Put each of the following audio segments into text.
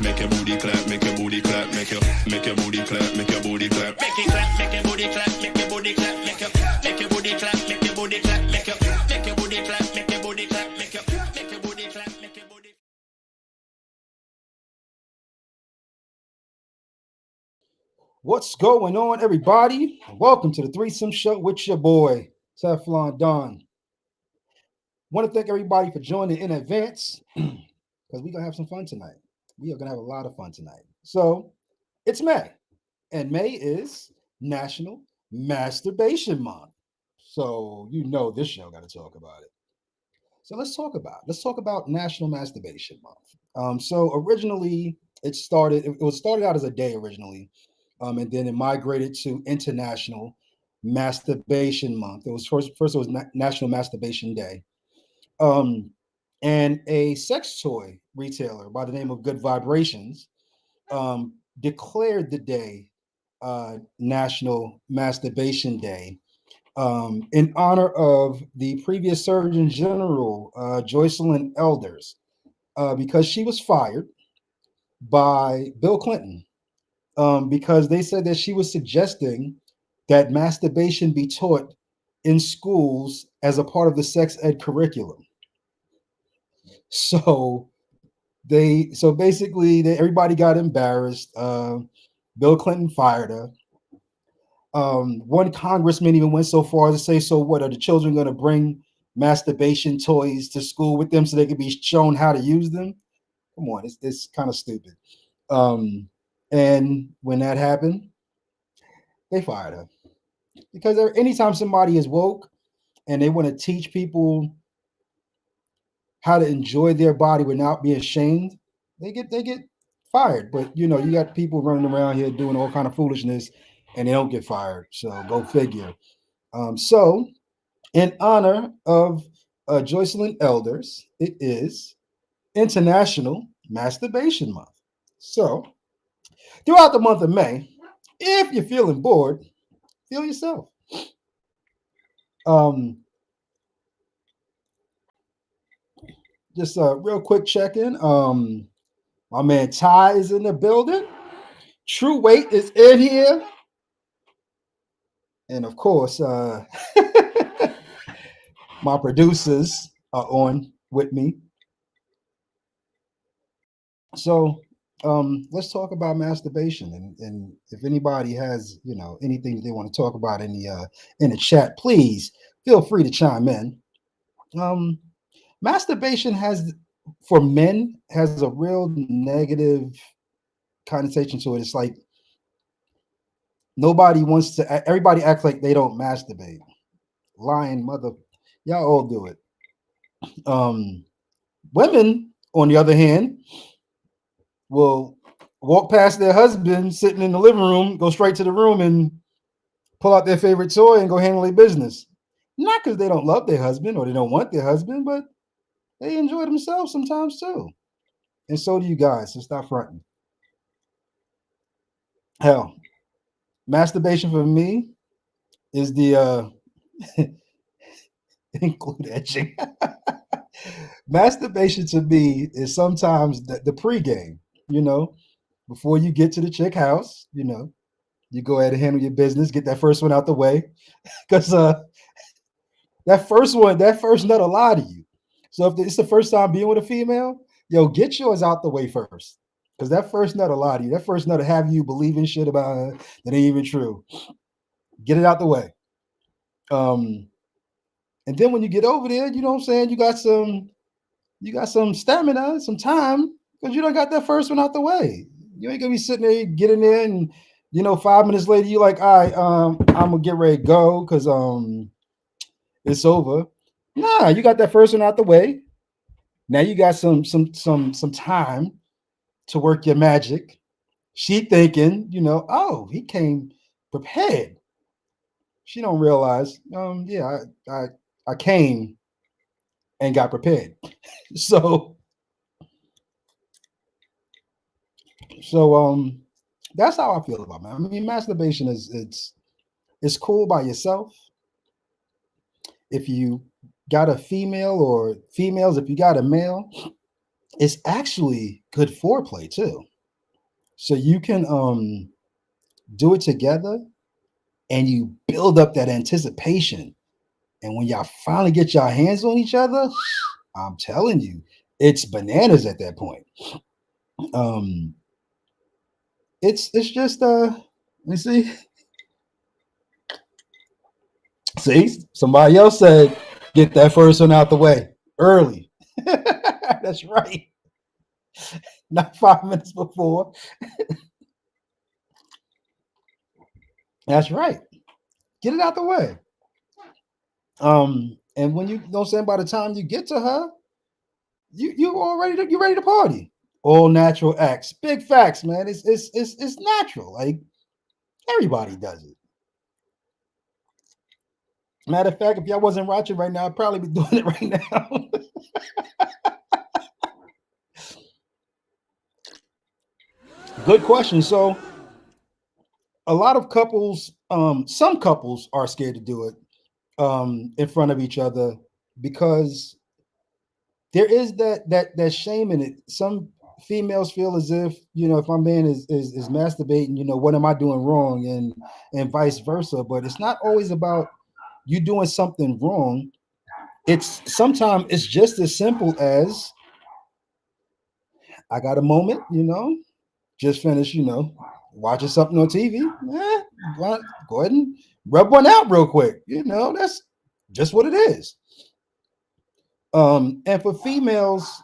make your booty clap, make your booty clap, make your booty clap, make your booty clap, make it clap, make your booty clap, make your booty clap, make your booty clap, make your booty clap, make your booty clap, make your booty clap, make your booty clap, make your booty. What's going on, everybody? Welcome to the Threesome Show with your boy, Teflon Don. Want to thank everybody for joining in advance because we're going to have some fun tonight. We are going to have a lot of fun tonight. So, it's May, and May is National Masturbation Month. So, you know this show got to talk about it. So, let's talk about National Masturbation Month. So originally it was started out as a day originally, and then it migrated to International Masturbation Month. It was first it was National Masturbation Day, um, and a sex toy retailer by the name of Good Vibrations declared the day National Masturbation Day in honor of the previous Surgeon General Joycelyn Elders because she was fired by Bill Clinton because they said that she was suggesting that masturbation be taught in schools as a part of the sex ed curriculum. So everybody got embarrassed. Bill Clinton fired her. One congressman even went so far as to say, "So what? Are the children going to bring masturbation toys to school with them so they can be shown how to use them?" Come on, it's kind of stupid. And when that happened, they fired her because anytime somebody is woke and they want to teach people how to enjoy their body without being ashamed, they get fired. But you got people running around here doing all kind of foolishness, and they don't get fired. So go figure. So in honor of Joycelyn Elders, it is International Masturbation Month. So throughout the month of May, if you're feeling bored, feel yourself. Um, just a real quick check-in. My man Ty is in the building. True Weight is in here. And of course, my producers are on with me. So let's talk about masturbation, and if anybody has anything that they want to talk about in the chat, please feel free to chime in. Masturbation for men has a real negative connotation to it. It's like everybody acts like they don't masturbate. Lying mother, y'all all do it. Women, on the other hand, will walk past their husband sitting in the living room, go straight to the room and pull out their favorite toy and go handle their business. Not because they don't love their husband or they don't want their husband, but they enjoy themselves sometimes too. And so do you guys, so stop fronting. Hell, masturbation for me is the include etching. Masturbation to me is sometimes the pregame, before you get to the chick house, you go ahead and handle your business, get that first one out the way. Because that first nut will lie to you. So if it's the first time being with a female, get yours out the way first. Because that first nut will lie to you. That first nut will have you believing shit about her that ain't even true. Get it out the way. And then when you get over there, you know what I'm saying, you got some stamina, some time, because you don't got that first one out the way. You ain't gonna be sitting there, get in there, and 5 minutes later, you're like, all right, I'm gonna get ready to go because it's over. Nah, you got that first one out the way. Now you got some time to work your magic. She thinking, oh, he came prepared. She don't realize, yeah, I came and got prepared. So that's how I feel about it. I mean, masturbation it's cool by yourself. If you got a female or females, if you got a male, it's actually good foreplay too. So you can do it together and you build up that anticipation. And when y'all finally get your hands on each other, I'm telling you, it's bananas at that point. Um, it's just you see, somebody else said get that first one out the way early. That's right. Not 5 minutes before. That's right. Get it out the way. And when you don't say by the time you get to her, you ready to party. All natural acts. Big facts, man. It's natural. Like everybody does it. Matter of fact, if y'all wasn't watching right now, I'd probably be doing it right now. Good question. So a lot of couples, some couples are scared to do it in front of each other because there is that shame in it. Some females feel as if, if my man is masturbating, what am I doing wrong, and vice versa. But it's not always about you doing something wrong. It's sometimes it's just as simple as I got a moment, just finished, watching something on TV. Go ahead and rub one out real quick. That's just what it is. And for females,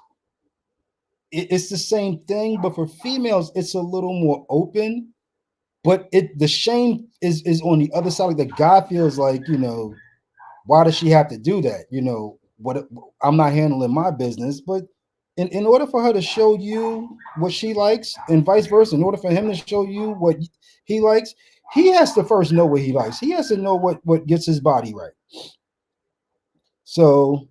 it's the same thing, but for females, it's a little more open. But the shame is on the other side. Like the guy feels like, why does she have to do that? What I'm not handling my business. But in order for her to show you what she likes, and vice versa, in order for him to show you what he likes, he has to first know what he likes. He has to know what gets his body right. So,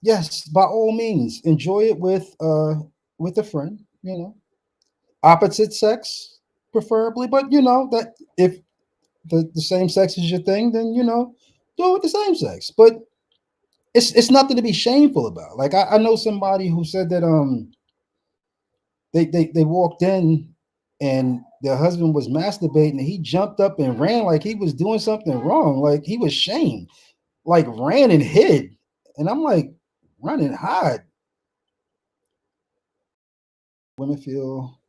yes, by all means, enjoy it with a friend. Opposite sex, preferably, but that if the same sex is your thing, then do it with the same sex. But it's nothing to be shameful about. Like I know somebody who said that they walked in and their husband was masturbating and he jumped up and ran like he was doing something wrong, like he was shamed, like ran and hid. And I'm like, run and hide. Women feel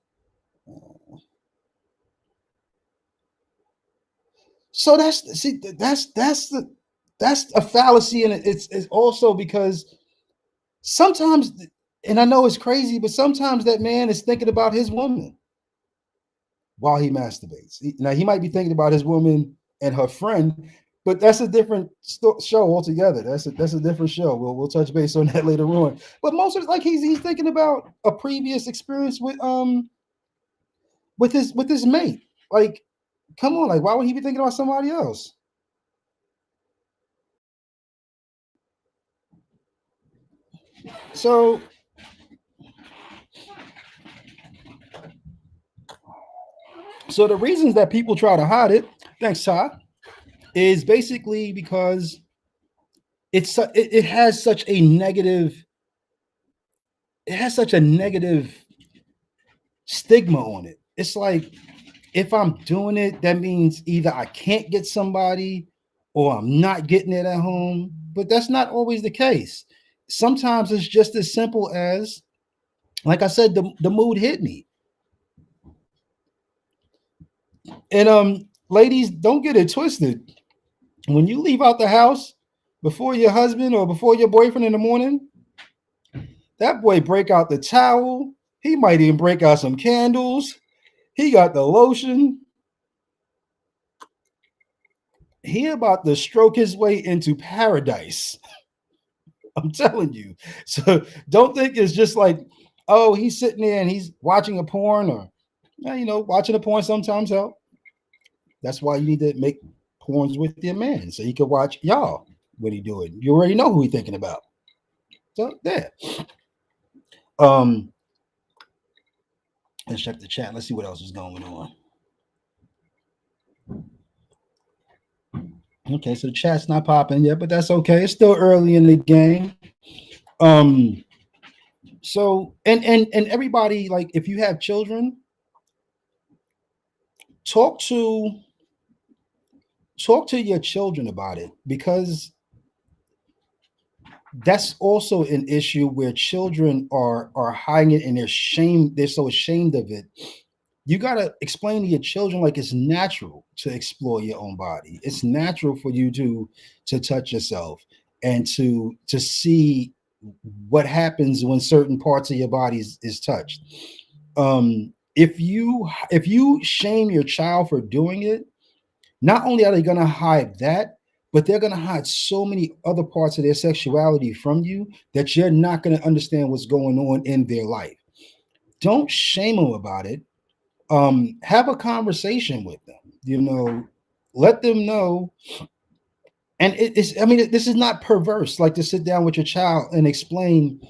so that's a fallacy, and it's also because sometimes, and I know it's crazy, but sometimes that man is thinking about his woman while he masturbates. Now he might be thinking about his woman and her friend, but that's a different show altogether. That's a different show. We'll touch base on that later on. But most of it, like he's thinking about a previous experience with his mate. Like, come on, like why would he be thinking about somebody else? So the reasons that people try to hide it, thanks, Todd, is basically because it has such a negative stigma on it. It's like if I'm doing it, that means either I can't get somebody or I'm not getting it at home. But that's not always the case. Sometimes it's just as simple as, like I said, the mood hit me. And ladies, don't get it twisted. When you leave out the house before your husband or before your boyfriend in the morning, that boy break out the towel. He might even break out some candles. He got the lotion. He about to stroke his way into paradise. I'm telling you. So don't think it's just like, oh, he's sitting there and he's watching a porn, or watching a porn sometimes help. That's why you need to make porns with your man so he can watch y'all what he doing. You already know who he thinking about. So there. Um, let's check the chat. Let's see what else is going on. Okay, so the chat's not popping yet, but that's okay. It's still early in the game. Um, So and everybody, like if you have children, talk to talk to your children about it, because that's also an issue where children are hiding it and they're so ashamed of it. You got to explain to your children like it's natural to explore your own body. It's natural for you to touch yourself and to see what happens when certain parts of your body is touched. If you shame your child for doing it, not only are they going to hide that, but they're going to hide so many other parts of their sexuality from you that you're not going to understand what's going on in their life. Don't shame them about it. Have a conversation with them. Let them know. And it's, I mean, this is not perverse, like to sit down with your child and explain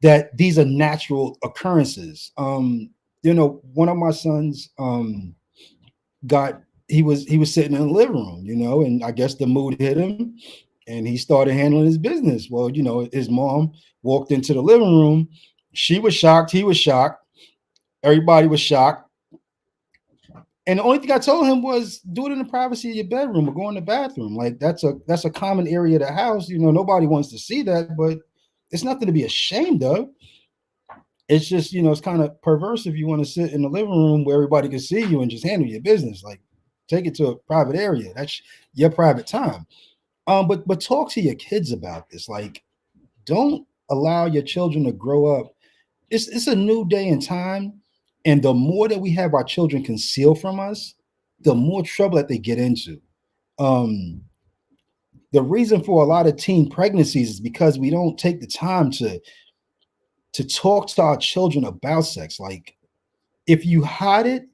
that these are natural occurrences. One of my sons got he was sitting in the living room, and I guess the mood hit him and he started handling his business. Well, his mom walked into the living room. She was shocked, he was shocked, everybody was shocked. And the only thing I told him was do it in the privacy of your bedroom or go in the bathroom. Like that's a common area of the house. Nobody wants to see that, but it's nothing to be ashamed of. It's just, it's kind of perverse if you want to sit in the living room where everybody can see you and just handle your business. Like take it to a private area. That's your private time. But talk to your kids about this. Like, don't allow your children to grow up. It's a new day and time. And the more that we have our children conceal from us, the more trouble that they get into. Um, the reason for a lot of teen pregnancies is because we don't take the time to talk to our children about sex. Like if you hide it,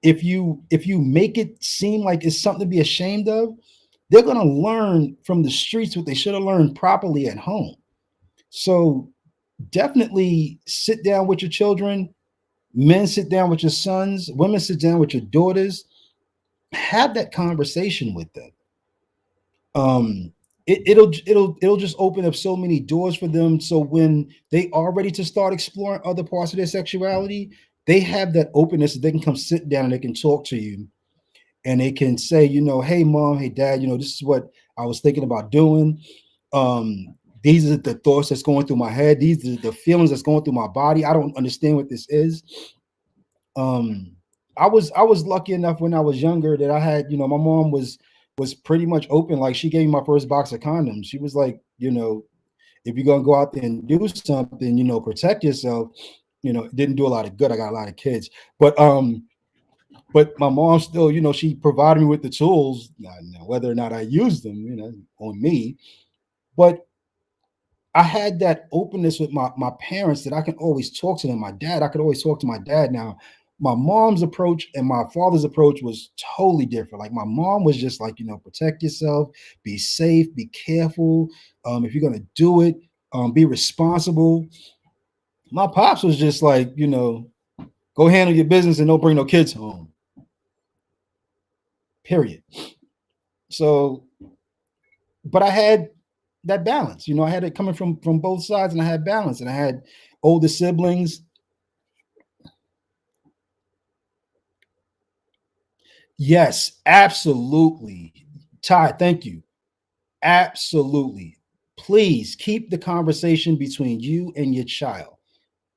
if you make it seem like it's something to be ashamed of, they're going to learn from the streets what they should have learned properly at home. So definitely sit down with your children. Men, sit down with your sons. Women, sit down with your daughters. Have that conversation with them. um it'll just open up so many doors for them, so when they are ready to start exploring other parts of their sexuality, they have that openness that they can come sit down and they can talk to you, and they can say, hey mom, hey dad, this is what I was thinking about doing. These are the thoughts that's going through my head, these are the feelings that's going through my body, I don't understand what this is. um I was lucky enough when I was younger that I had, my mom was pretty much open. Like she gave me my first box of condoms. She was like, if you're gonna go out there and do something, protect yourself. It didn't do a lot of good. I got a lot of kids, but my mom still, she provided me with the tools. Now, whether or not I used them, on me, but I had that openness with my parents that I can always talk to them. My dad, I could always talk to my dad. Now, my mom's approach and my father's approach was totally different. Like my mom was just like, protect yourself, be safe, be careful. If you're gonna do it, be responsible. My pops was just like, go handle your business and don't bring no kids home. Period. So, but I had that balance. I had it coming from both sides, and I had balance, and I had older siblings. Yes, absolutely. Ty, thank you. Absolutely. Please keep the conversation between you and your child.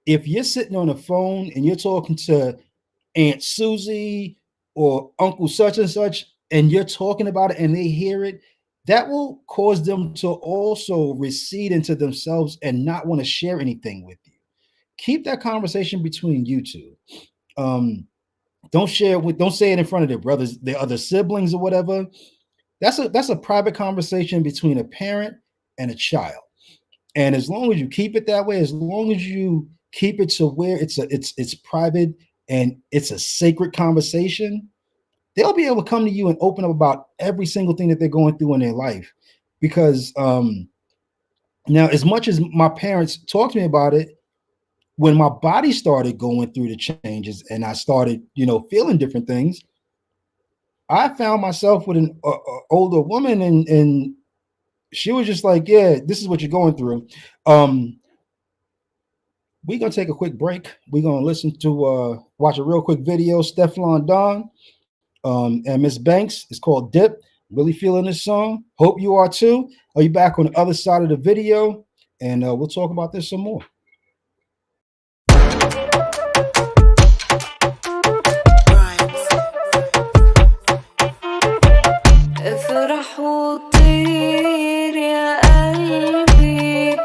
If you're sitting on the phone and you're talking to Aunt Susie or Uncle such and such, and you're talking about it and they hear it, that will cause them to also recede into themselves and not want to share anything with you. Keep that conversation between you two. Um, don't say it in front of their brothers, their other siblings or whatever. That's a private conversation between a parent and a child. And as long as you keep it that way, as long as you keep it to where it's private and it's a sacred conversation, they'll be able to come to you and open up about every single thing that they're going through in their life. Because now, as much as my parents talked to me about it, when my body started going through the changes and I started, feeling different things, I found myself with an older woman, and she was just like, "Yeah, this is what you're going through." Um, we're gonna take a quick break. We're gonna listen to watch a real quick video. Stefflon Don and Miss Banks. It's called Dip. Really feeling this song. Hope you are too. Are you back on the other side of the video? And we'll talk about this some more. افرح وطير يا قلبي.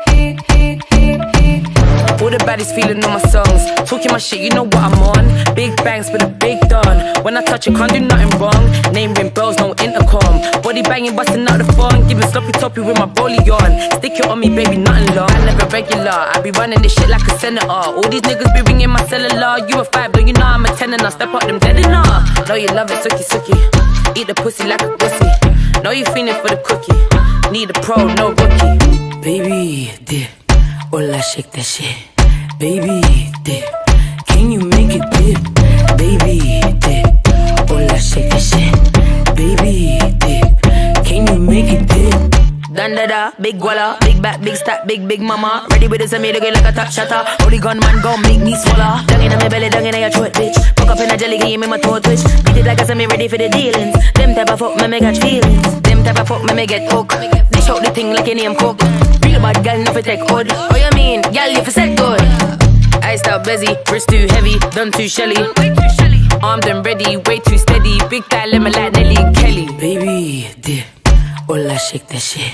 All the baddies feeling on my songs, talking my shit, you know what I'm on. Big bangs with a big don. When I touch it, can't do nothing wrong. Name ring bells, no intercom. Body banging, busting out the phone. Giving sloppy toppy with my rollie on. Stick it on me, baby, nothing long. I never regular, I be running this shit like a senator. All these niggas be ringing my cellular. You a 5, don't you know I'm a 10 and I step up them dead enough. Know you love it, suki suki. Eat the pussy like a pussy. Know you feeling for the cookie. Need a pro, no rookie. Baby, dip. Hola, shake that shit. Baby, dip. Can you make it dip? Baby, dip. Hola, shake that shit. Baby, dip. Can you make it dip? Dandada, big guala, big back, big stack, big mama. Ready with this and me looking like a top shatter. Holy gun man gon' make me swallow. Dung in my belly, dung in your throat, bitch. Fuck up in a jelly, game in my toe twitch. Beat it like I said me ready for the dealings. Them type of fuck me catch feelings. Them type of fuck me get hooked. Dish out the thing like a name cook. Real bad girl, nothing take hold. Oh you mean, girl, you for set good. Iced out busy, wrist too heavy, done too shelly. Armed and ready, way too steady. Big fat lemon like Nelly Kelly. Baby, dip. Hola, shake that shit.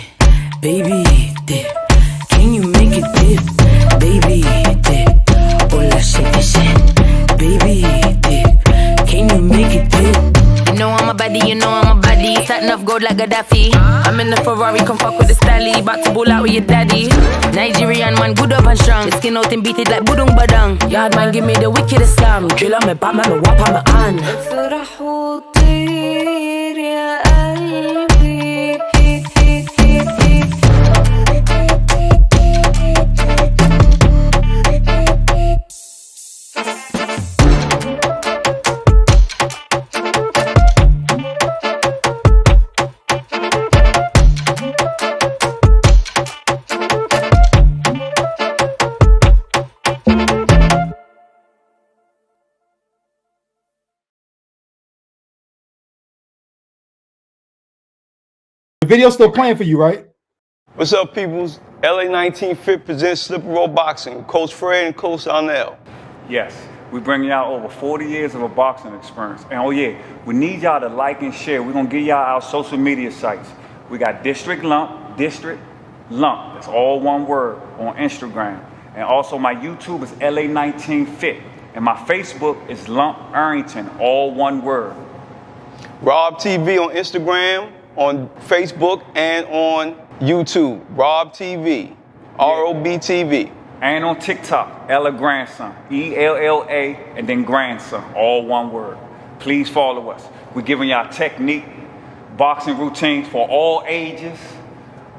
Baby, dip. Can you make it dip? Baby, dip. Hola, shake that shit. Baby, dip. Can you make it dip? You know I'm a baddie, you know I'm a baddie. Satin off gold like Gaddafi. I'm in the Ferrari, come fuck with the Stally. Back to ball out with your daddy. Nigerian man, good up and strong. Skin out and beat it like budung badang. Yard man, give me the wickedest slam. Drill on me, Batman, me wap on my hand. افرح وطير يا قلبي. The video's still playing for you, right? What's up, peoples? LA 19 Fit presents Slippery Road Boxing. Coach Fred and Coach Arnell. Yes, we bring y'all over 40 years of a boxing experience. And oh yeah, we need y'all to like and share. We're gonna give y'all our social media sites. We got District Lump, that's all one word, on Instagram. And also my YouTube is LA 19 Fit. And my Facebook is Lump Arrington, all one word. Rob TV on Instagram, on Facebook, and on YouTube. Rob TV, ROB TV. And on TikTok, Ella Grandson, ELLA, and then Grandson, all one word. Please follow us. We're giving y'all technique, boxing routines for all ages,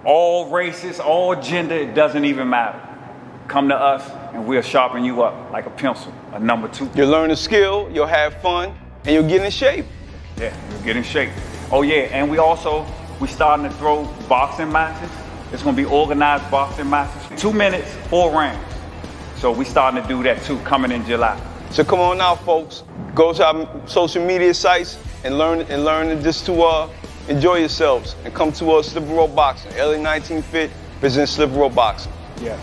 all races, all gender, it doesn't even matter. Come to us and we'll sharpen you up like a pencil, a number 2. You'll learn a skill, you'll have fun, and you'll get in shape. Yeah, you'll get in shape. Oh yeah, and we starting to throw boxing matches. It's gonna be organized boxing matches. 2 minutes, 4 rounds. So we starting to do that too, coming in July. So come on out, folks. Go to our social media sites and learn just to enjoy yourselves and come to us, Slippery Road Boxing. LA 19 Fit presents Slippery Road Boxing. Yeah.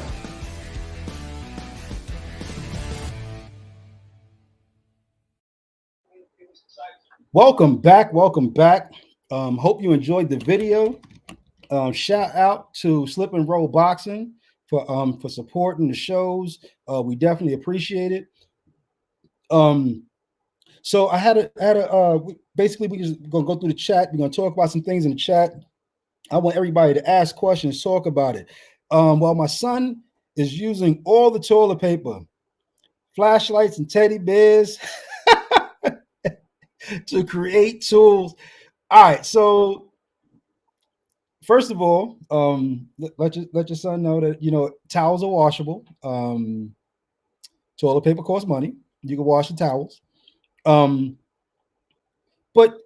Welcome back. Hope you enjoyed the video. Shout out to Slip and Roll Boxing for supporting the shows. We definitely appreciate it. So I had a basically we're just gonna go through the chat. We're gonna talk about some things in the chat. I want everybody to ask questions, talk about it. While my son is using all the toilet paper, flashlights, and teddy bears to create tools. All right, so first of all, let your son know that towels are washable. Toilet paper costs money. You can wash the towels. But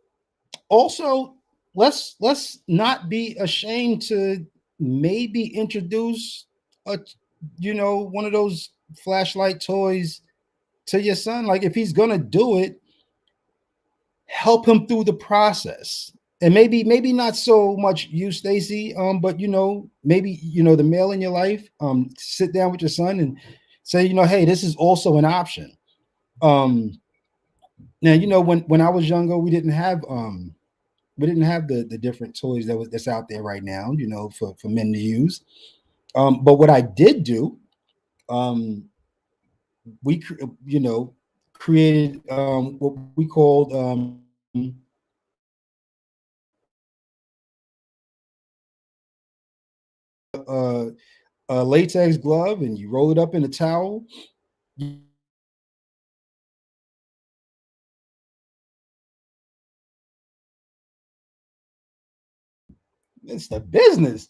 also let's not be ashamed to maybe introduce one of those flashlight toys to your son. Like if he's gonna do it, help him through the process. And maybe not so much you, Stacy, but maybe the male in your life, sit down with your son and say, hey, this is also an option. Now, when I was younger, we didn't have the different toys that's out there right now, for men to use. But what I did do, um, created what we called a, a latex glove, and you roll it up in a towel. It's the business.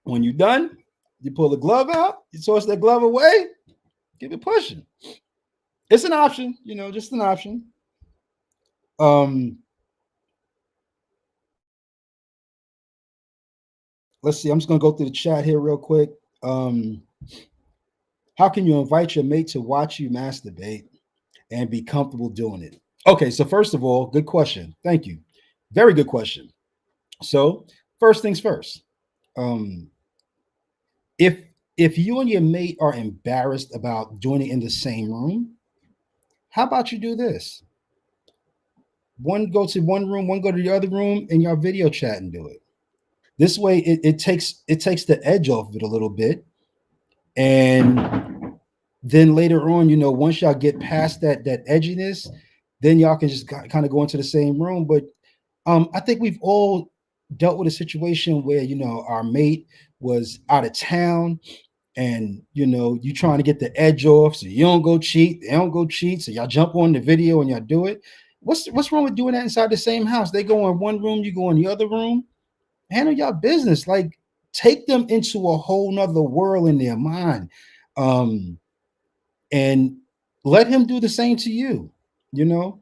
When you're done, you pull the glove out, you toss that glove away, keep it pushing. It's an option, just an option. Um, let's see. I'm just gonna go through the chat here real quick. Um, how can you invite your mate to watch you masturbate and be comfortable doing it? Okay, so first of all, good question. Thank you. Very good question. So first things first. Um, if if you and your mate are embarrassed about doing it in the same room, how about you do this? One go to one room, one go to the other room, and y'all video chat and do it. This way, it takes the edge off of it a little bit, and then later on, once y'all get past that edginess, then y'all can just kind of go into the same room. But I think we've all dealt with a situation where our mate was out of town, and you trying to get the edge off so you don't go cheat, they don't go cheat, so y'all jump on the video and y'all do it. What's wrong with doing that inside the same house? They go in one room, you go in the other room. Handle your business. Like, take them into a whole nother world in their mind, um and let him do the same to you. you know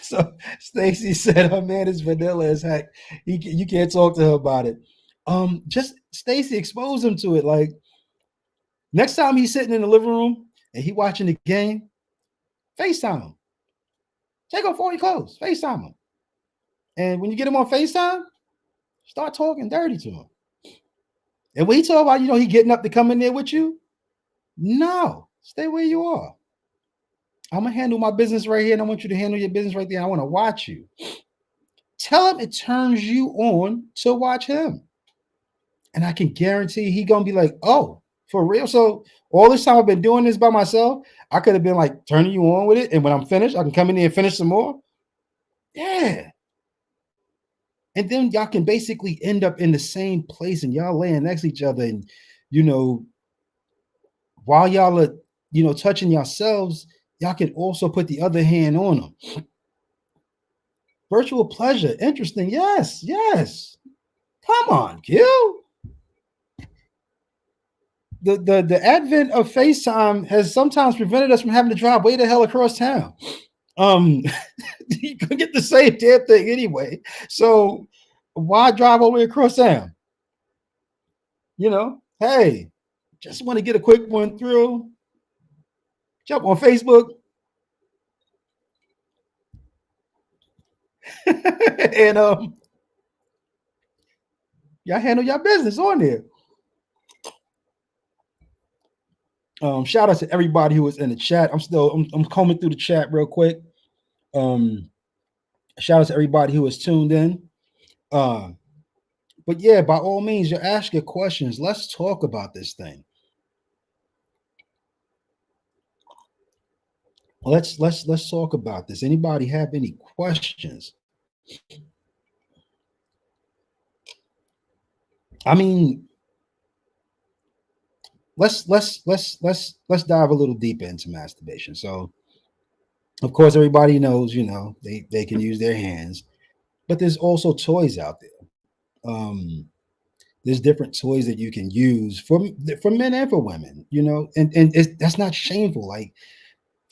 So Stacy said her man is vanilla as heck. You can't talk to her about it. Just Stacy, expose him to it. Like, next time he's sitting in the living room and he watching the game, FaceTime him. Take off all your clothes. FaceTime him. And when you get him on FaceTime, start talking dirty to him. And when he talk about, he getting up to come in there with you, no, stay where you are. I'm gonna handle my business right here, and I want you to handle your business right there. I want to watch you. Tell him it turns you on to watch him. And I can guarantee he gonna be like, oh, for real. So all this time I've been doing this by myself, I could have been like turning you on with it. And when I'm finished, I can come in there and finish some more. Yeah. And then y'all can basically end up in the same place and y'all laying next to each other. And while y'all are, touching yourselves, y'all can also put the other hand on them. Virtual pleasure. Interesting. Yes. Yes. Come on, Q. The advent of FaceTime has sometimes prevented us from having to drive way the hell across town. You could get the same damn thing anyway. So why drive all the way across town? Hey, just want to get a quick one through. Jump on Facebook. And y'all handle your business on there. Shout out to everybody who was in the chat. I'm combing through the chat real quick. Shout out to everybody who was tuned in. But yeah, by all means, you ask your questions. Let's talk about this thing. Let's talk about this. Anybody have any questions? I mean, let's dive a little deeper into masturbation. So, of course, everybody knows, they can use their hands, but there's also toys out there. There's different toys that you can use for men and for women, and that's not shameful. Like,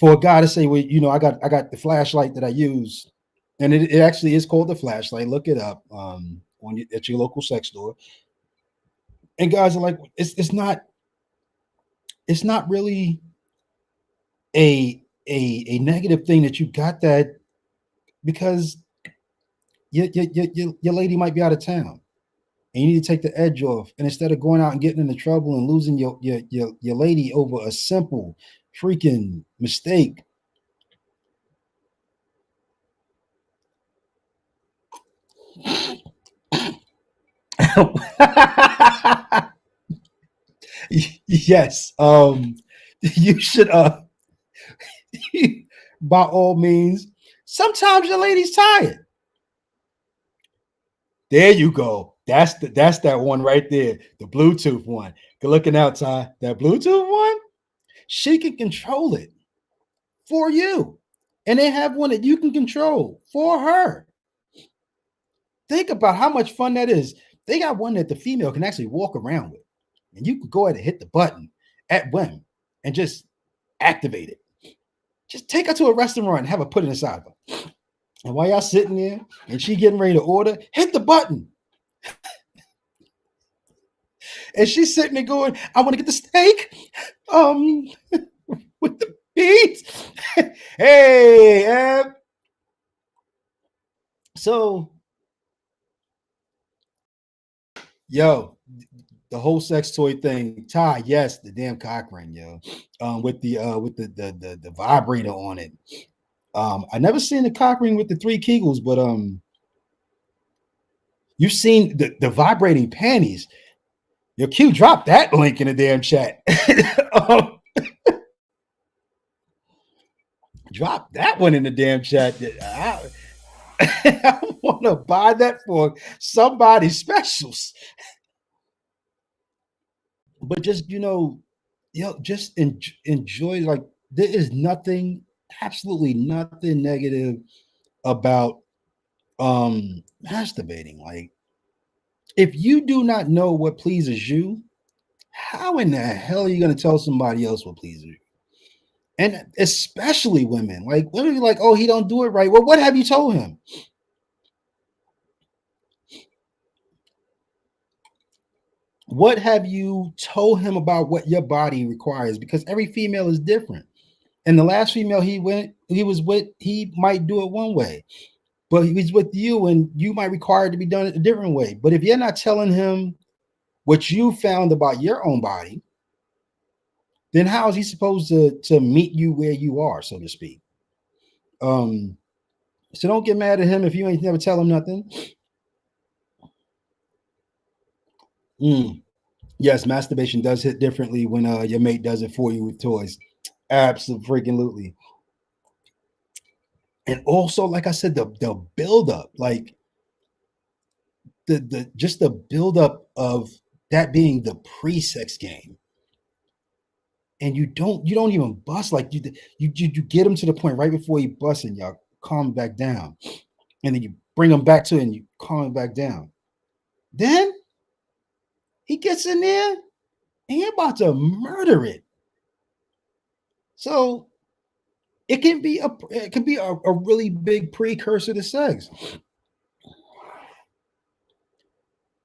for a guy to say, well, I got the flashlight that I use and it actually is called the flashlight. Look it up at your local sex store. And guys are like, it's not really a negative thing that you got that, because your lady might be out of town and you need to take the edge off. And instead of going out and getting into trouble and losing your lady over a simple freaking mistake, yes, you should by all means. Sometimes your lady's tired. There you go. That's that one right there, the Bluetooth one. Good looking out, Ty. That Bluetooth one, she can control it for you, and they have one that you can control for her. Think about how much fun that is. They got one that the female can actually walk around with, and you can go ahead and hit the button at whim and just activate it. Just take her to a restaurant and have her put it inside of her. And while y'all sitting there and she getting ready to order, hit the button. And she's sitting there going, I want to get the steak with the beets. Hey, so, yo, the whole sex toy thing, Ty, yes, the damn cock ring, yo, with the vibrator on it. I never seen the cock ring with the 3 kegels, but you've seen the vibrating panties. Yo, Q, drop that link in the damn chat. Drop that one in the damn chat. I want to buy that for somebody's specials. But just, just enjoy. Like, there is nothing, absolutely nothing negative about masturbating. Like, if you do not know what pleases you, how in the hell are you going to tell somebody else what pleases you? And especially women. Like, women are like, oh, he don't do it right. Well, what have you told him? What have you told him about what your body requires? Because every female is different. And the last female he was with, he might do it one way, but he's with you and you might require it to be done a different way. But if you're not telling him what you found about your own body, then how is he supposed to meet you where you are, so to speak? So don't get mad at him if you ain't never tell him nothing. Yes, masturbation does hit differently when your mate does it for you with toys. Absolutely. And also, like I said, the build up, like the just the build up of that being the pre-sex game. And you don't even bust, like you get him to the point right before you bust and y'all calm back down. And then you bring him back to it and you calm him back down. Then he gets in there and you're about to murder it. So it can be a really big precursor to sex.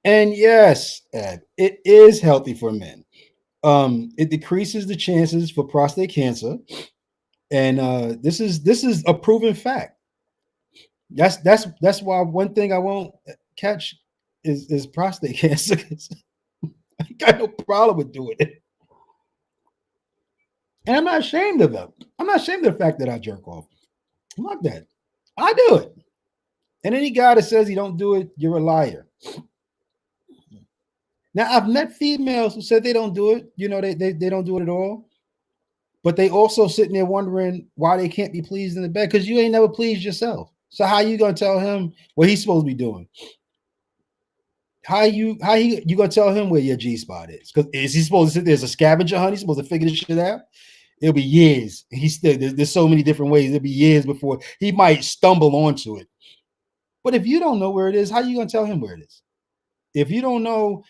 And yes, Ed, it is healthy for men. It decreases the chances for prostate cancer, and this is a proven fact. That's why one thing I won't catch is prostate cancer. I got no problem with doing it, and I'm not ashamed of it. I'm not ashamed of the fact that I jerk off. I'm like that. I do it, and any guy that says he don't do it, you're a liar. Now, I've met females who said they don't do it. They don't do it at all. But they also sitting there wondering why they can't be pleased in the bed, because you ain't never pleased yourself. So how you gonna tell him what he's supposed to be doing? How you gonna tell him where your G spot is? Because is he supposed to sit there as a scavenger hunt? He's supposed to figure this shit out? It'll be years. He's still there's so many different ways. It'll be years before he might stumble onto it. But if you don't know where it is, how you gonna tell him where it is? If you don't know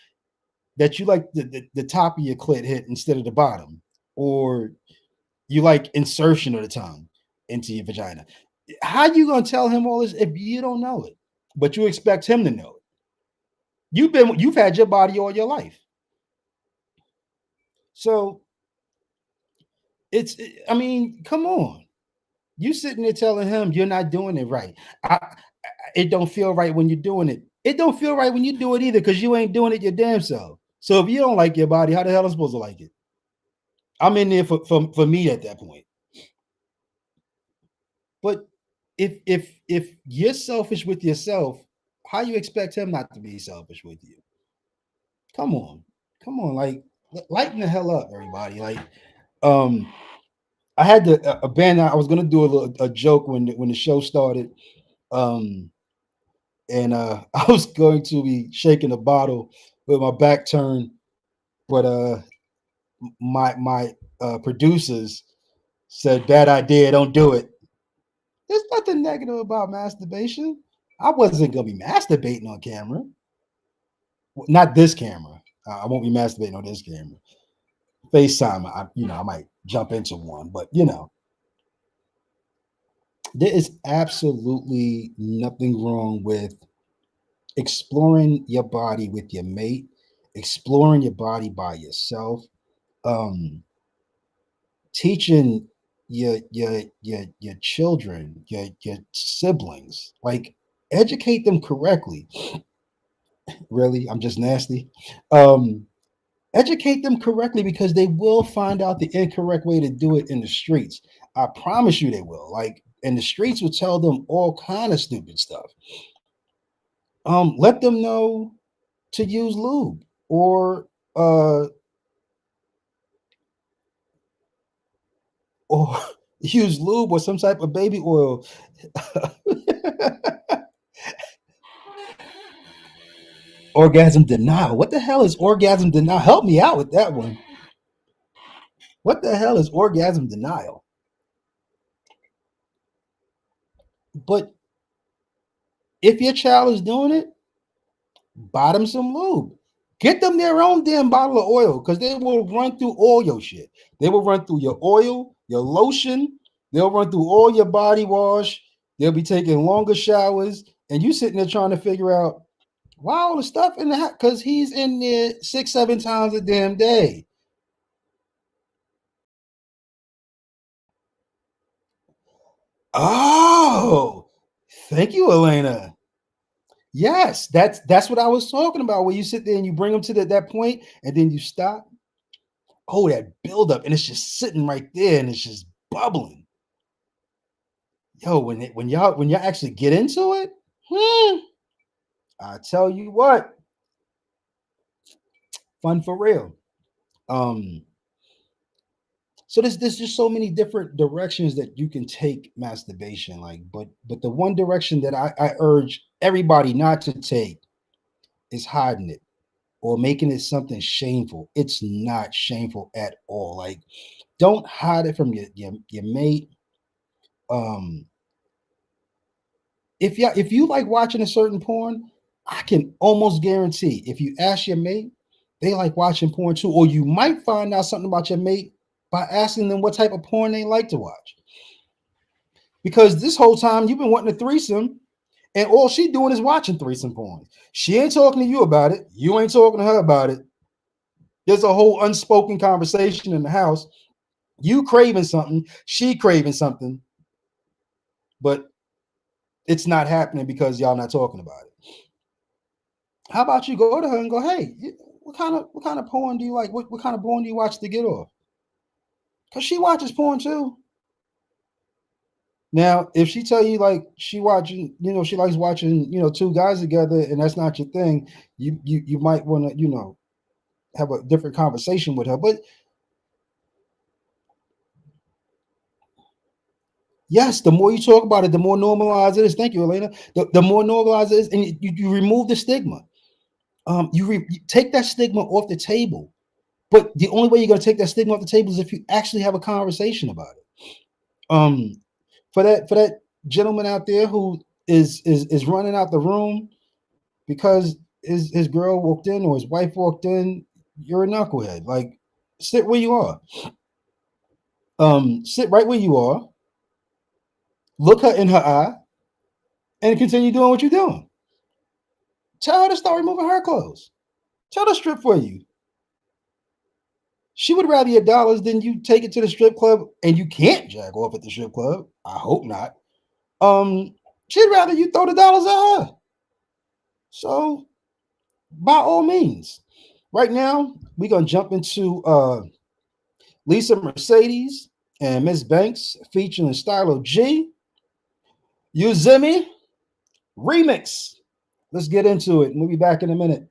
that you like the top of your clit hit instead of the bottom, or you like insertion of the tongue into your vagina, How you gonna tell him all this if you don't know it? But you expect him to know it. You've had your body all your life. So it's I mean, come on. You sitting there telling him you're not doing it right. It don't feel right when you're doing it. It don't feel right when you do it either because you ain't doing it your damn self. So if you don't like your body, how the hell am I supposed to like it? I'm in there for me at that point. But if you're selfish with yourself, how you expect him not to be selfish with you? Come on, come on, like lighten the hell up, everybody. Like, um, I had to abandon. I was gonna do a joke when the show started, um, and I was going to be shaking a bottle with my back turned, but my producers said bad idea, don't do it. There's nothing negative about masturbation. I wasn't gonna be masturbating on camera. Not this camera. I won't be masturbating on this camera. FaceTime, I might jump into one, but there is absolutely nothing wrong with exploring your body with your mate, exploring your body by yourself, um, teaching your children, your siblings, like educate them correctly. Really, I'm just nasty. Um, Educate them correctly because they will find out the incorrect way to do it in the streets. I promise you they will. Like, and the streets will tell them all kind of stupid stuff. Let them know to use lube or uh or use lube or some type of baby oil. Orgasm denial. What the hell is orgasm denial? Help me out with that one. What the hell is orgasm denial? But if your child is doing it, buy them some lube. Get them their own damn bottle of oil because they will run through all your shit. They will run through your oil, your lotion. They'll run through all your body wash. They'll be taking longer showers. And you sitting there trying to figure out why all the stuff in the house because he's in there 6, 7 times a damn day. Oh, thank you, Elena. Yes, that's what I was talking about. Where you sit there and you bring them to that point, and then you stop. Oh, that buildup, and it's just sitting right there, and it's just bubbling. Yo, when y'all actually get into it, I tell you what, fun for real. Um, so there's just so many different directions that you can take masturbation, like, but the one direction that I urge everybody not to take is hiding it or making it something shameful. It's not shameful at all. Like, don't hide it from your mate. Um, if you like watching a certain porn, I can almost guarantee if you ask your mate, they like watching porn too, or you might find out something about your mate by asking them what type of porn they like to watch. Because this whole time you've been wanting a threesome, and all she doing is watching threesome porn. She ain't talking to you about it. You ain't talking to her about it. There's a whole unspoken conversation in the house. You craving something, she craving something, but it's not happening because y'all not talking about it. How about you go to her and go, hey, what kind of porn do you like? What kind of porn do you watch to get off? Because she watches porn too. Now, if she tell you like she watching, she likes watching, two guys together, and that's not your thing, you might want to, have a different conversation with her. But yes, the more you talk about it, the more normalized it is. Thank you, Elena. The more normalized it is, and you remove the stigma. You take that stigma off the table. But the only way you're going to take that stigma off the table is if you actually have a conversation about it. Um, for that gentleman out there who is running out the room because his girl walked in or his wife walked in, you're a knucklehead. Like, sit where you are. Sit right where you are. look her in her eye, and continue doing what you're doing. Tell her to start removing her clothes. Tell her to strip for you. She would rather your dollars than you take it to the strip club, and you can't jack off at the strip club. I hope not. She'd rather you throw the dollars at her. So, by all means, right now we're gonna jump into Lisa Mercedes and Miss Banks featuring Stylo G. Uzemi remix. Let's get into it. We'll be back in a minute.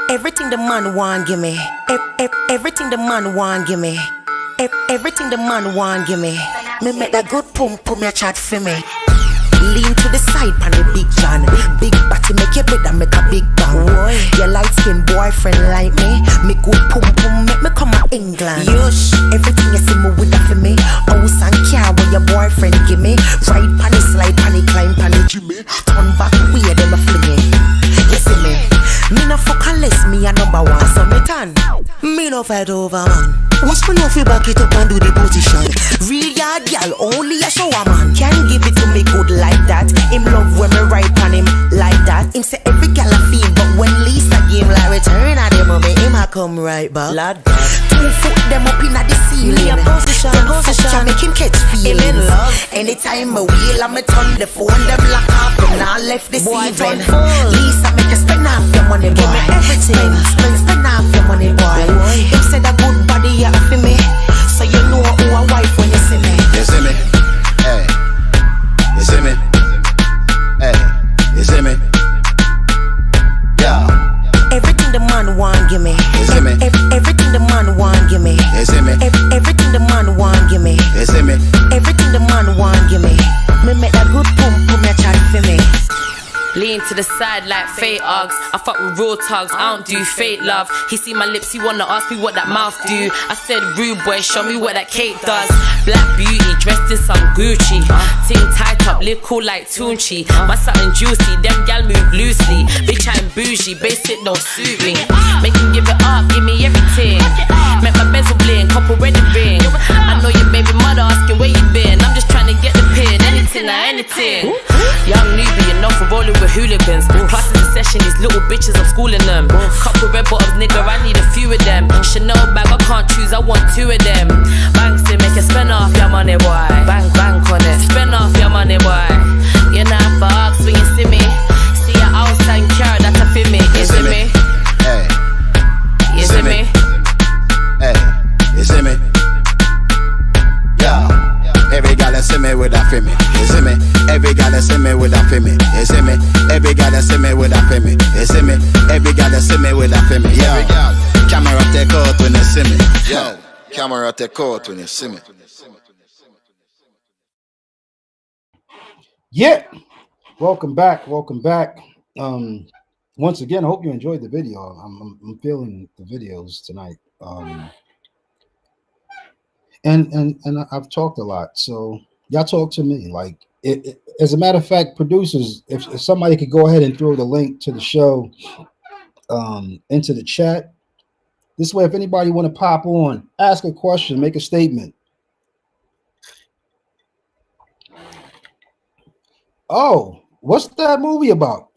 Everything the man want give me. Everything the man want give me. Everything the man want give me. Me make that good pum pum your chat for me. Lean to the side, pan the big John. Big body make your better make a big bang. Boy, your light skin boyfriend like me. Me good pum pum make me come to England. Yush, everything you see me with that for me. House and car where your boyfriend give me. Ride pan the slide, pan the climb, pan the Jimmy. Turn back way them a fling it. You see me? Me no fuck unless me a number one. So me turn. Me no fight over man. What's me no fi back it up and do the position. Real yard girl, only a shower man. Can give it to me good like that. Him love when me ride on him like that. Him say every girl a feel, but when Lisa give him like return at the moment, him a come right back. Lord God. 2 foot them up in the ceiling. Me a position. Can make him catch feelings. Anytime me wheel and me turn the phone, them lock off and now left this evening. Lisa make you spend off your money, boy. Give me everything. Spend off your money, boy. Him said a good body you for me, so you know who a wife when you see me. You see me? Hey. You see me? Hey. You see me? Yeah. Everything the man want give me. You see me? Everything the man want give me. You see me? Everything the man want give me. You see me? Everything the man want give me. Me make that good pum pum your chat for me. Lean to the side like fake Uggs. I fuck with real tugs, I don't do fake love. He see my lips, he wanna ask me what that mouth do. I said, rude boy, show me what that cake does. Black beauty, dressed in some Gucci. Ting tight up, live cool like Tunchi. My something juicy, them gal move loosely. Bitch, I'm bougie, basic don't suit me. Make him give it up, give me everything. Make my bezel bling, couple wedding ring. I know your baby mother asking where you been. I'm just trying to get the pin, anything or anything. Young newbie, you know for rolling with hooligans. Plus in the session, these little bitches, I'm schooling them. Couple red bottoms, nigga, I need a few of them. Chanel bag, I can't choose, I want 2 of them. Banks to make you spend off your money, boy. Bank on it, spend off your money, boy. You're not for ask when you see me. See your house and car, that's a for me. You see me? Hey. You see me? Hey. You see me? Yeah. Every girl that see me with a for me. You see me? Every girl that see me with a for me. You see me? Every girl that see me with a for me. You see me? Every girl that see me with a for me. Yo. Camera take out when you see me. Yo. Camera take out when you see me. Yeah. Welcome back. Once again, I hope you enjoyed the video. I'm feeling the videos tonight. And I've talked a lot, so y'all talk to me. Like, as a matter of fact, producers, if somebody could go ahead and throw the link to the show into the chat, this way, if anybody want to pop on, ask a question, make a statement. Oh, what's that movie about?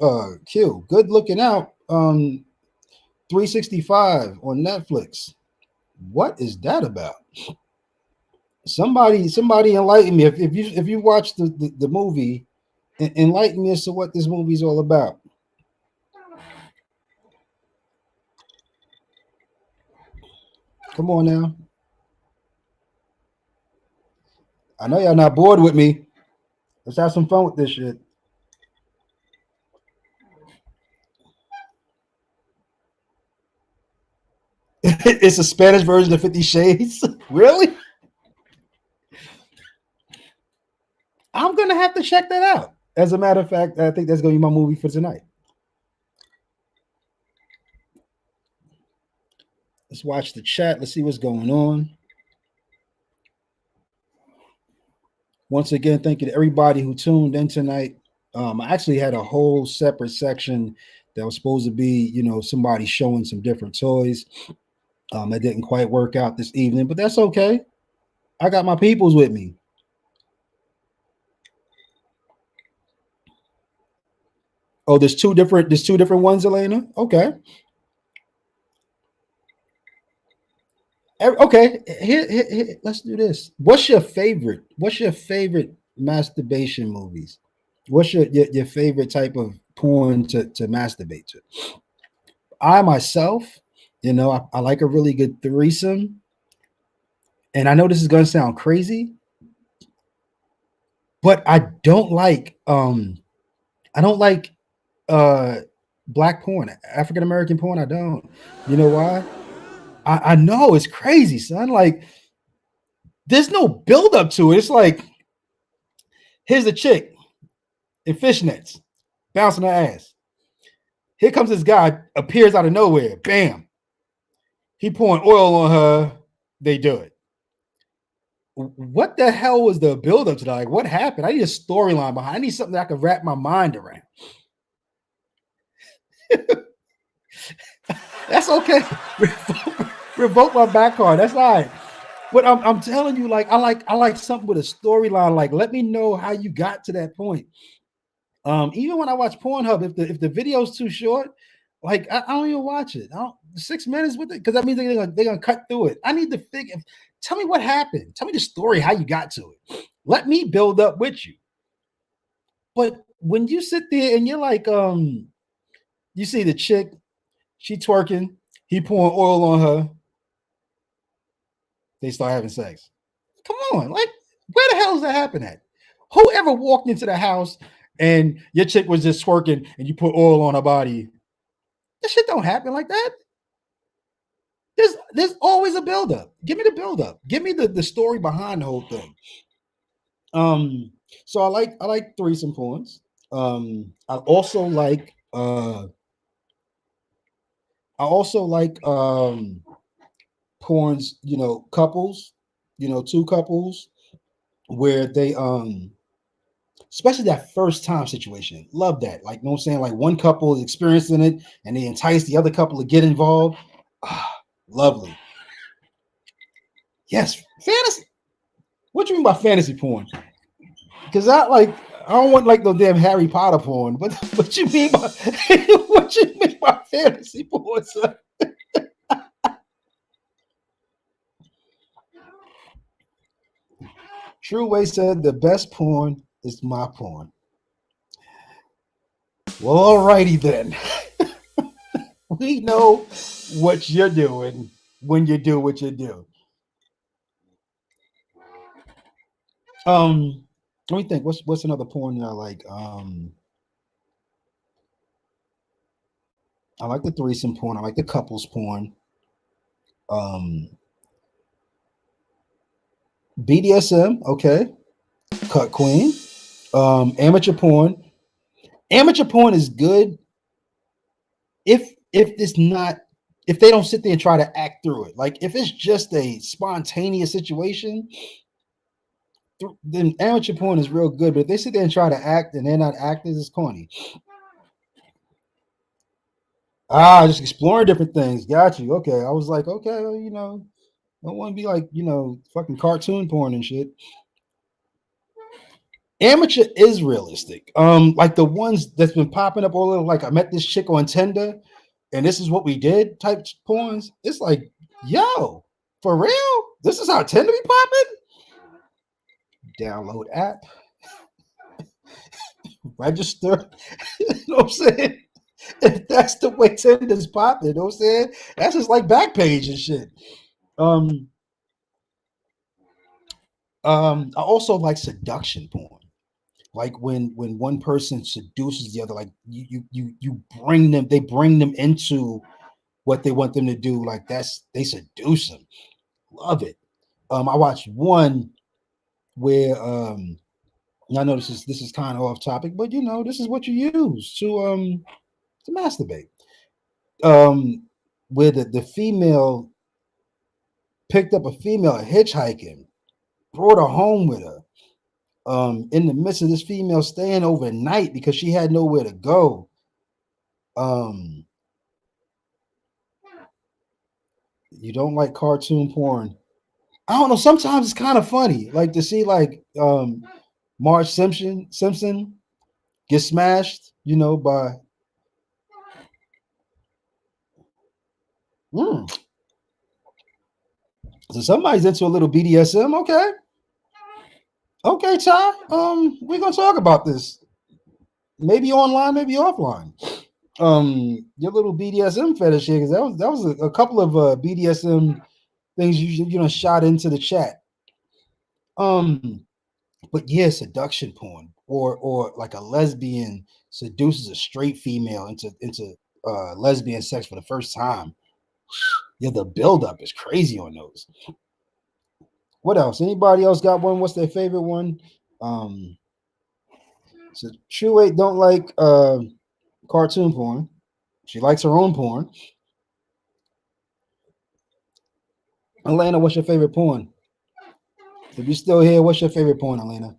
Q, Good Looking Out, 365 on Netflix. What is that about? Somebody enlighten me. If you watch the movie, enlighten me as to what this movie is all about. Come on now. I know y'all not bored with me. Let's have some fun with this shit. It's a Spanish version of 50 Shades. Really? I'm gonna have to check that out. As a matter of fact, I think that's gonna be my movie for tonight. Let's watch the chat. Let's see what's going on. Once again, thank you to everybody who tuned in tonight. I actually had a whole separate section that was supposed to be, somebody showing some different toys. That didn't quite work out this evening, but that's okay. I got my peoples with me. Oh, there's two different ones, Elena. Okay. Okay. Here, let's do this. What's your favorite masturbation movies? What's your favorite type of porn to masturbate to? I myself, I like a really good threesome. And I know this is gonna sound crazy, but I don't like uh black porn, African American porn. I don't. You know why? I know it's crazy, son. Like, there's no build up to it. It's like, here's the chick in fishnets, bouncing her ass. Here comes this guy, appears out of nowhere. Bam. He pouring oil on her. They do it. What the hell was the build up to that? Like, what happened? I need a storyline behind. I need something that I can wrap my mind around. That's okay. Revoke my back card. That's all right. But I'm telling you, like, I like something with a storyline. Like, let me know how you got to that point. Even when I watch Pornhub, if the video's too short, like, I don't even watch it. I don't 6 minutes with it, because that means they're gonna cut through it. I need to figure. Tell me what happened. Tell me the story, how you got to it. Let me build up with you. But when you sit there and you're like, you see the chick, she twerking, he pouring oil on her, they start having sex. Come on, like, where the hell does that happen at? Whoever walked into the house and your chick was just twerking and you put oil on her body? That shit don't happen like that. There's always a buildup. Give me the buildup. Give me the story behind the whole thing. Um, so I like threesome porns. I also like porns, couples, two couples where they especially that first time situation. Love that. Like, you know what I'm saying? Like, one couple is experiencing it and they entice the other couple to get involved. Ah, lovely. Yes, fantasy. What you mean by fantasy porn? Because I don't want like no damn Harry Potter porn. But what you mean by what you mean by fantasy porn, son? True Way said the best porn is my porn. Well, alrighty then. We know what you're doing when you do what you do. Let me think. What's another porn that I like? I like the threesome porn. I like the couples porn. Um, BDSM, okay. Cut queen. Amateur porn. Amateur porn is good if it's not, if they don't sit there and try to act through it. Like, if it's just a spontaneous situation, then amateur porn is real good. But if they sit there and try to act and they're not actors, it's corny. Just exploring different things. Got you. Okay. I was like, okay, well, I don't want to be like, fucking cartoon porn and shit. Amateur is realistic. Like the ones that's been popping up all over, like, I met this chick on Tinder and this is what we did type porns. It's like, yo, for real? This is how Tinder be popping? Download app, register. You know what I'm saying? If that's the way Tinder's popping, you know what I'm saying? That's just like Backpage and shit. Um, I also like seduction porn. Like when one person seduces the other, like you bring them into what they want them to do. Like, they seduce them. Love it. I watched one where I know this is kind of off topic, but this is what you use to masturbate. Where the female picked up a female hitchhiking, brought her home with her. In the midst of this female staying overnight because she had nowhere to go. Um, you don't like cartoon porn? I don't know. Sometimes it's kind of funny, like to see like Marge Simpson get smashed, by. Mm. So somebody's into a little BDSM. Okay. Okay, Ty. We're gonna talk about this. Maybe online, maybe offline. Your little BDSM fetish here, because that was a couple of BDSM things shot into the chat. But yeah, seduction porn, or like a lesbian seduces a straight female into lesbian sex for the first time. Yeah, the buildup is crazy on those. What else? Anybody else got one? What's their favorite one? Um, so True Eight don't like cartoon porn. She likes her own porn. Elena, what's your favorite porn? If you're still here, what's your favorite porn, Elena?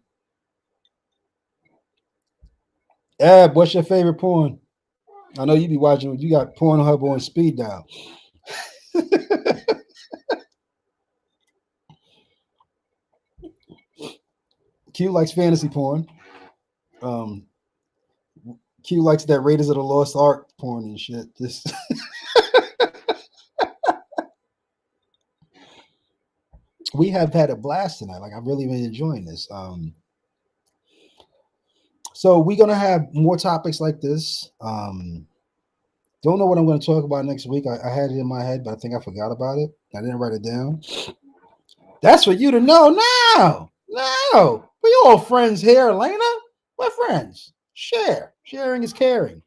Ab, what's your favorite porn? I know you be watching. You got Pornhub on speed dial. Q likes fantasy porn. Um, Q likes that Raiders of the Lost Ark porn and shit. Just we have had a blast tonight. Like I've really been enjoying this. So we're gonna have more topics like this. Don't know what I'm going to talk about next week. I had it in my head, but I think I forgot about it. I didn't write it down. That's for you to know now. No, we all friends here, Elena. We're friends. Sharing is caring.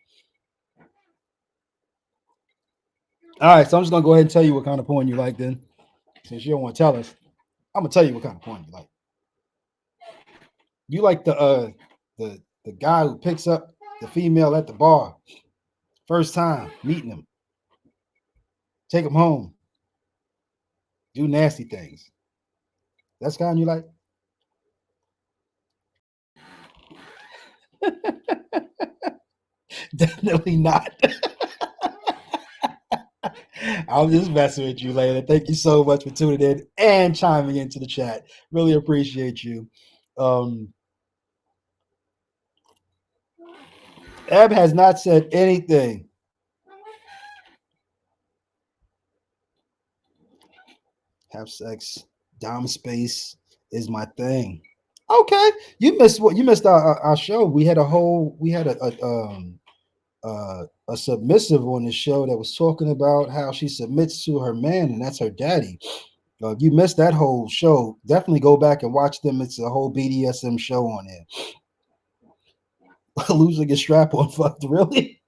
All right, so I'm just gonna go ahead and tell you what kind of porn you like. Then, since you don't want to tell us, I'm gonna tell you what kind of porn you like. You like the guy who picks up the female at the bar, first time meeting him, take him home, do nasty things. That's the kind you like. Definitely not. I'm just messing with you, Layla. Thank you so much for tuning in and chiming into the chat. Really appreciate you. Eb has not said anything. Have sex, dom space is my thing. Okay, you missed what you missed our show. We had a submissive on the show that was talking about how she submits to her man, and that's her daddy. You missed that whole show. Definitely go back and watch them. It's a whole BDSM show on there. Losing a strap on fucked, really?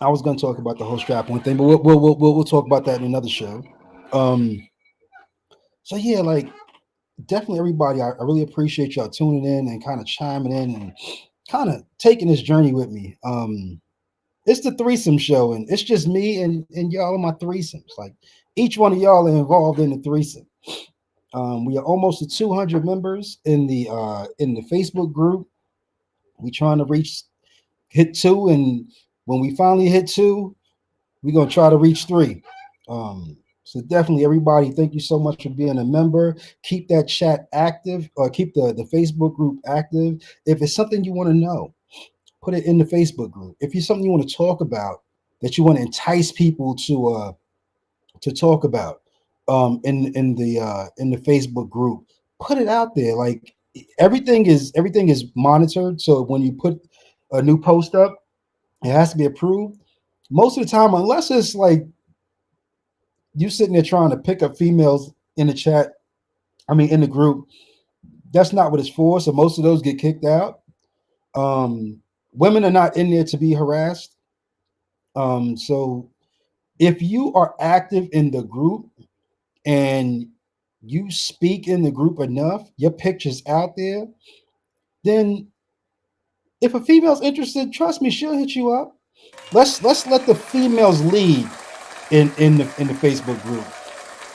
I was going to talk about the whole strap on thing, but we'll talk about that in another show. So yeah, like definitely everybody, I really appreciate y'all tuning in and kind of chiming in and kind of taking this journey with me. It's the threesome show, and it's just me and y'all in my threesomes. Like each one of y'all are involved in the threesome. We are almost at 200 members in the Facebook group. We trying to hit 2, and when we finally hit 2, we're gonna try to reach 3. So definitely, everybody, thank you so much for being a member. Keep that chat active, or keep the Facebook group active. If it's something you want to know, put it in the Facebook group. If it's something you want to talk about, that you want to entice people to talk about, in the Facebook group, put it out there. Like everything is monitored. So when you put a new post up, it has to be approved. Most of the time, unless it's like you sitting there trying to pick up females in the chat, in the group, that's not what it's for. So most of those get kicked out. Women are not in there to be harassed. So if you are active in the group and you speak in the group enough, your picture's out there, then if a female's interested, trust me, she'll hit you up. Let's let the females lead in the Facebook group.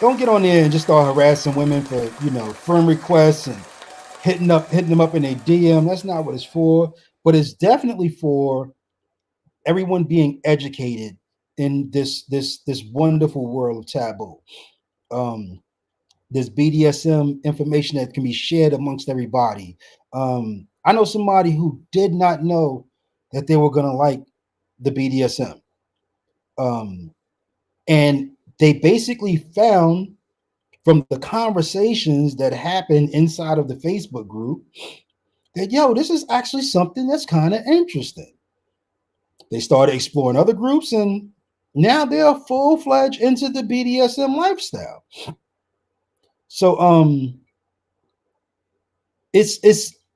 Don't get on there and just start harassing women for friend requests and hitting them up in a DM. That's not what it's for. But it's definitely for everyone being educated in this wonderful world of taboo. Um, there's BDSM information that can be shared amongst everybody. I know somebody who did not know that they were going to like the BDSM. Um, and they basically found from the conversations that happened inside of the Facebook group that, yo, this is actually something that's kind of interesting. They started exploring other groups and now they're full fledged into the BDSM lifestyle. So, it's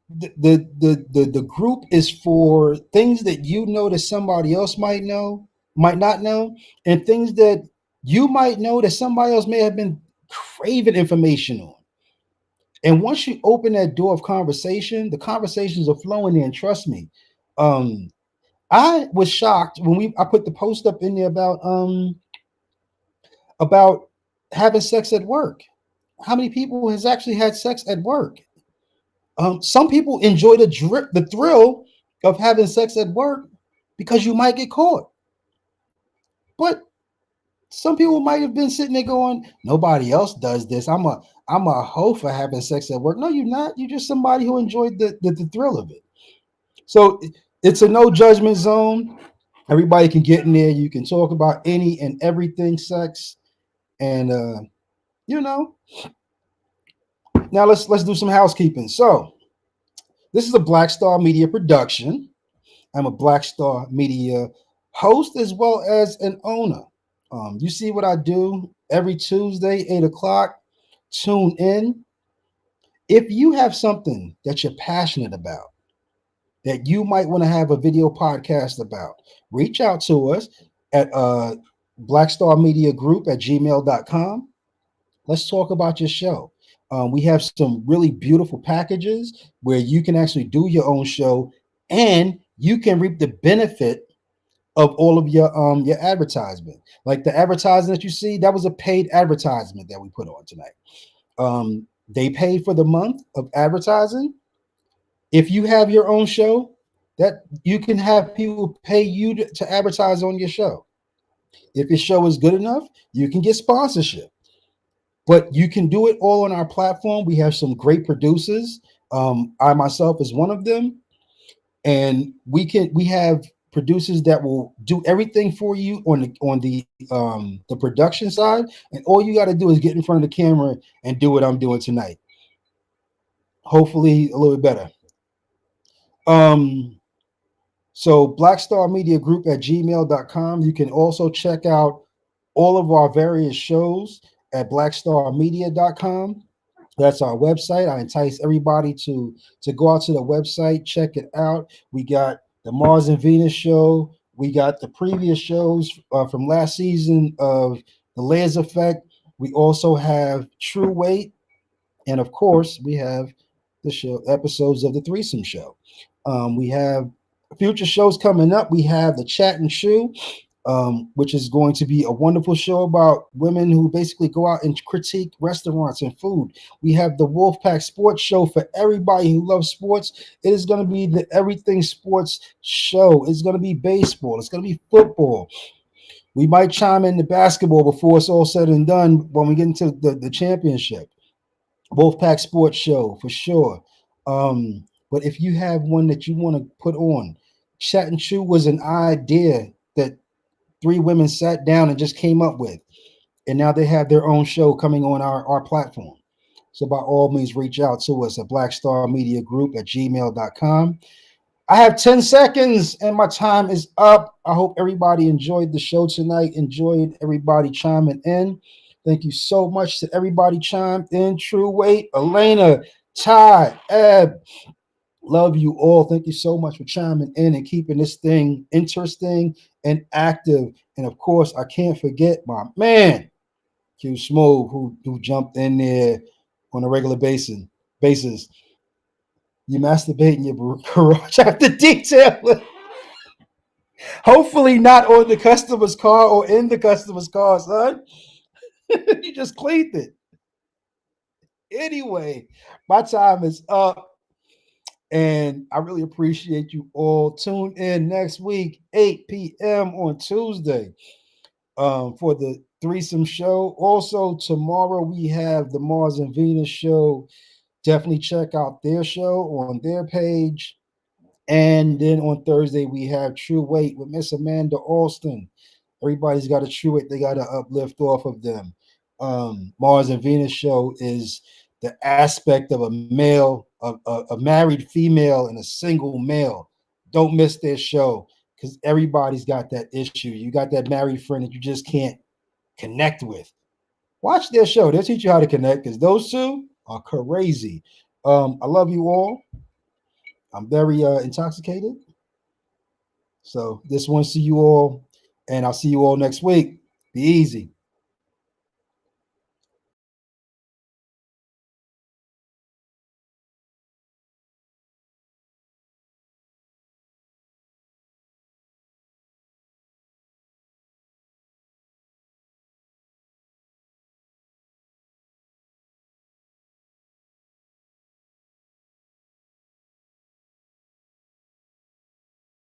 the group is for things that you know that somebody else might not know, and things that you might know that somebody else may have been craving information on. And once you open that door of conversation, the conversations are flowing in. Trust me. um I was shocked when I put the post up in there about having sex at work. How many people has actually had sex at work? Some people enjoy the thrill of having sex at work because you might get caught. But some people might have been sitting there going, "Nobody else does this. I'm a hoe for having sex at work." No, you're not. You're just somebody who enjoyed the thrill of it. So it's a no judgment zone. Everybody can get in there. You can talk about any and everything sex, and you know. Now let's do some housekeeping. So this is a Black Star Media production. I'm a Black Star Media host as well as an owner. You see what I do every Tuesday, 8 o'clock. Tune in. If you have something that you're passionate about, that you might want to have a video podcast about, reach out to us at Black Star Media Group at gmail.com. Let's talk about your show. We have some really beautiful packages where you can actually do your own show and you can reap the benefit of all of your advertisement. Like the advertising that you see, that was a paid advertisement that we put on tonight. They paid for the month of advertising. If you have your own show, that you can have people pay you to advertise on your show. If your show is good enough, you can get sponsorship. But you can do it all on our platform. We have some great producers. I myself is one of them, and we have producers that will do everything for you on the production side, and all you got to do is get in front of the camera and do what I'm doing tonight. Hopefully, a little bit better. So Black Star Media Group at gmail.com. You can also check out all of our various shows at blackstarmedia.com. That's our website. I entice everybody to go out to the website, check it out. We got the Mars and Venus show. We got the previous shows from last season of the Layers Effect. We also have True Weight, and of course, we have the show episodes of the Threesome Show. We have future shows coming up. We have the Chat and Chew, which is going to be a wonderful show about women who basically go out and critique restaurants and food. We have the Wolfpack Sports Show for everybody who loves sports. It is going to be the Everything Sports Show. It's going to be baseball. It's going to be football. We might chime in the basketball before it's all said and done when we get into the championship. Wolfpack Sports Show for sure. But if you have one that you want to put on, Chat and Chew was an idea that three women sat down and just came up with. And now they have their own show coming on our platform. So by all means, reach out to us at Black Star Media Group at gmail.com. I have 10 seconds and my time is up. I hope everybody enjoyed the show tonight, enjoyed everybody chiming in. Thank you so much to everybody chimed in. True Weight, Elena, Ty, Eb, love you all. Thank you so much for chiming in and keeping this thing interesting and active. And of course, I can't forget my man, Q Smooth, who jumped in there on a regular basis. You masturbate in your garage after detailing. Hopefully not on the customer's car or in the customer's car, son. You just cleaned it. Anyway, my time is up. And I really appreciate you all. Tune in next week, 8 p.m. on Tuesday, for the threesome show. Also, tomorrow we have the Mars and Venus show. Definitely check out their show on their page. And then on Thursday, we have True Weight with Miss Amanda Alston. Everybody's got a true weight they got to uplift off of them. Mars and Venus show is the aspect of a male, a married female, and a single male. Don't miss their show because everybody's got that issue. You got that married friend that you just can't connect with. Watch their show. They'll teach you how to connect because those two are crazy. I love you all. I'm very intoxicated. So just want to see you all, and I'll see you all next week. Be easy.